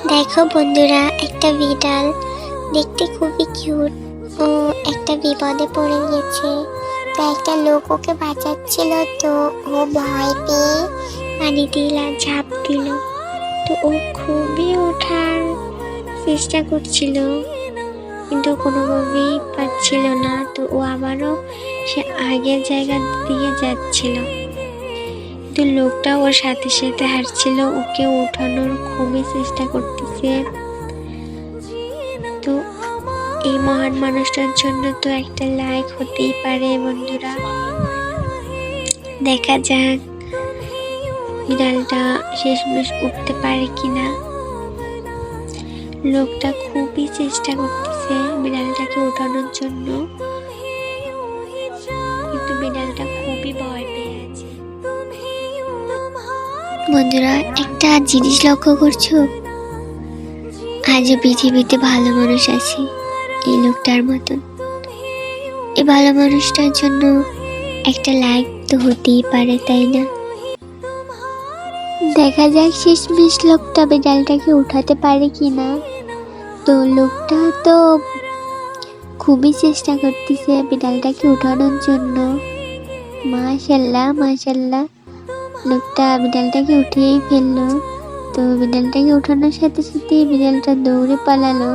দেখো বন্ধুরা, একটা বিড়াল দেখতে খুবই কিউট। ও একটা বিপদে পড়ে গেছে, তো একটা লোক ওকে বাঁচাচ্ছিল। তো ও ভয় পেয়ে পানিতে ঝাঁপ দিল। তো ও খুবই ওঠার চেষ্টা করছিল, কিন্তু কোনোভাবেই পারছিল না। তো ও আবারও সে আগের জায়গার দিকে যাচ্ছিল, কিন্তু লোকটা ওর সাথে সাথে হাঁটছিল, ওকে ওঠানোর খুবই চেষ্টা করতেছে। তো এই মহান মানুষটার জন্য তো একটা লাইক হতেই পারে বন্ধুরা। দেখা যাক বিড়ালটা শেষমেশ উঠতে পারে কিনা। লোকটা খুবই চেষ্টা করতেছে বিড়ালটাকে ওঠানোর জন্য, কিন্তু বিড়ালটা খুবই ভয় পেয়ে আছে। বন্ধুরা, একটা জিনিস লক্ষ্য করছো? আজও পৃথিবীতে ভালো মানুষ আছে এই লোকটার মতন। এই ভালো মানুষটার জন্য একটা লাইক তো হতেই পারে, তাই না? দেখা যাক শেষমেশ লোকটা বিড়ালটাকে উঠাতে পারে কিনা। তো লোকটা তো খুবই চেষ্টা করতেছে বিড়ালটাকে উঠানোর জন্য। মাশাল্লাহ মাশাল্লাহ, লোকটা বিড়ালটাকে উঠিয়েই ফেললো। তো বিড়ালটাকে উঠানোর সাথে সাথে বিড়ালটা দৌড়ে পালালো।